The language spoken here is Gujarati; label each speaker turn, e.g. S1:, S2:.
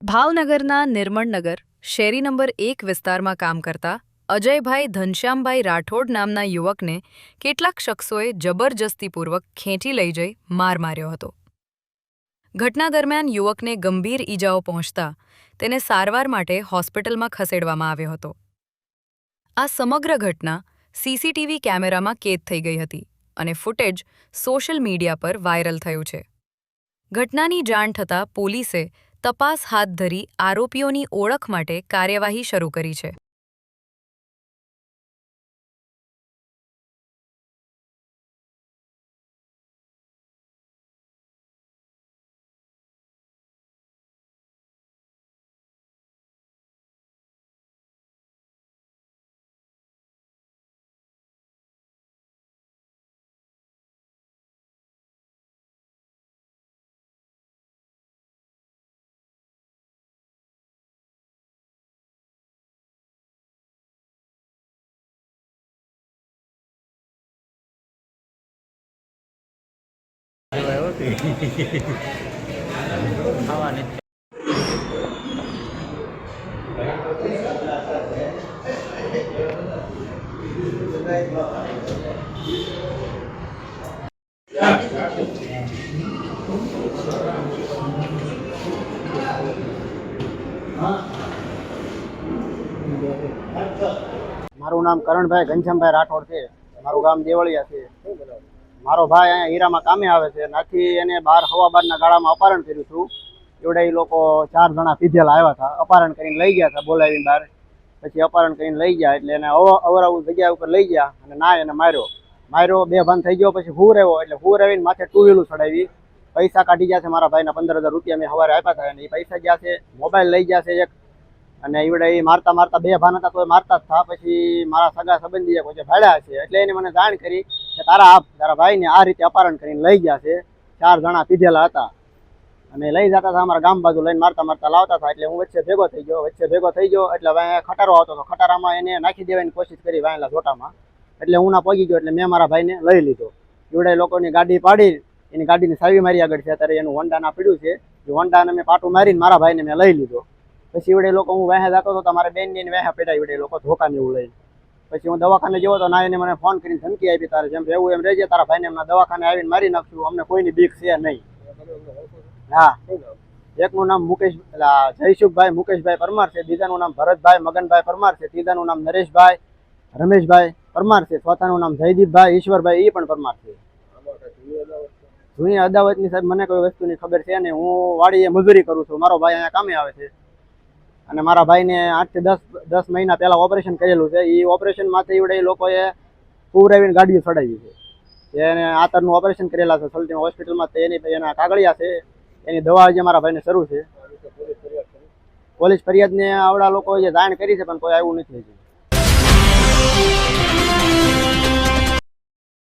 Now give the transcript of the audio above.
S1: ભાવનગરના નિર્મળનગર શેરી નંબર 1 વિસ્તારમાં કામ કરતા અજયભાઈ ધનશ્યામભાઈ રાઠોડ નામના યુવકને કેટલાક શખ્સોએ જબરજસ્તીપૂર્વક ખેંચી લઈ જઈ માર માર્યો હતો. ઘટના દરમિયાન યુવકને ગંભીર ઈજાઓ પહોંચતા તેને સારવાર માટે હોસ્પિટલમાં ખસેડવામાં આવ્યો હતો. આ સમગ્ર ઘટના સીસીટીવી કેમેરામાં કેદ થઈ ગઈ હતી અને ફૂટેજ સોશિયલ મીડિયા પર વાયરલ થયું છે. ઘટનાની જાણ થતાં પોલીસે તપાસ હાથ ધરી આરોપીઓની ઓળખ માટે કાર્યવાહી શરૂ કરી છે.
S2: મારું નામ કરણભાઈ ઘનશ્યામભાઈ રાઠોડ છે. મારું ગામ દેવળિયા છે. મારો ભાઈ અહીંયા હીરામાં કામે આવે છે. નાથી એને 12:15 ગાળામાં અપહરણ કર્યું હતું. એવડે એ લોકો 4 જણા પીધેલા આવ્યા હતા. અપહરણ કરીને લઈ ગયા હતા બોલાવીને બહાર. પછી અપહરણ કરીને લઈ ગયા એટલે એને અવરાવું જગ્યા ઉપર લઈ ગયા અને ના એને માર્યો બેભાન થઈ ગયો. પછી હું રહ્યો એટલે હું રહીને માથે 2 વ્હીલું ચડાવી. પૈસા કાઢી ગયા છે મારા ભાઈના 15,000 રૂપિયા મેં સવારે આપ્યા હતા. અને એ પૈસા ગયા છે, મોબાઈલ લઈ ગયા છે એક. અને એવડે એ મારતા બેભાન હતા તો મારતા જ થા. પછી મારા સગા સંબંધીએ કોઈ ભાડ્યા છે એટલે એને મને જાણ કરી કે તારા ભાઈને આ રીતે અપહરણ કરીને લઈ ગયા છે. 4 જણા પીધેલા હતા અને લઈ જતા હતા અમારા ગામ બાજુ લઈને મારતા લાવતા હતા. એટલે હું વચ્ચે ભેગો થઈ ગયો એટલે હવે ખટારો આવતો હતો. ખટારામાં એને નાખી દેવાની કોશિશ કરી વાયેલા જોટામાં. એટલે હું ના પગી ગયો એટલે મેં મારા ભાઈને લઈ લીધો. એવડે લોકોની ગાડી પાડી એની ગાડીની સાવી મારી આગળ છે. અત્યારે એનું હોન્ડા ના પીડ્યું છે. એ હોન્ડાને મેં પાટું મારીને મારા ભાઈને મેં લઈ લીધો. પછી એવડે લોકો હું વહેં જતો હતો મારા બેનની વહેં પેડા એવડે લોકો ધોકાને એવું લઈને. પછી હું દવાખાને જેવો તો ના એને મને ફોન કરીને ધમકી આપી તારે જેમ રહેવું એમ રહેજે, તારા ભાઈને એમના દવાખાને આવીને મારી નાખશું, અમને કોઈની બીક છે નહીં. હા, એકનું નામ જયસુખભાઈ મુકેશભાઈ પરમાર છે, બીજાનું નામ ભરતભાઈ મગનભાઈ પરમાર છે, ત્રીજાનું નામ નરેશભાઈ રમેશભાઈ પરમાર છે, ચોથાનું નામ જયદીપભાઈ ઈશ્વરભાઈ એ પણ પરમાર છે. જૂની અદાવતની સાહેબ મને કોઈ વસ્તુની ખબર છે ને. હું વાડીએ મજૂરી કરું છું. મારો ભાઈ અહીંયા કામે આવે છે અને મારા ભાઈને 8 થી 10 મહિના પહેલા ઓપરેશન કરેલું છે. એ ઓપરેશનમાંથી એવડે લોકોએ પુરાવીને ગાડીઓ ચડાવી છે. એને આતરનું ઓપરેશન કરેલા છે સલટી હોસ્પિટલમાં. એના કાગળિયા છે, એની દવા જે મારા ભાઈને શરૂ છે. પોલીસ ફરિયાદને આવડા લોકો જે જાણ કરી છે પણ કોઈ આવ્યું નથી.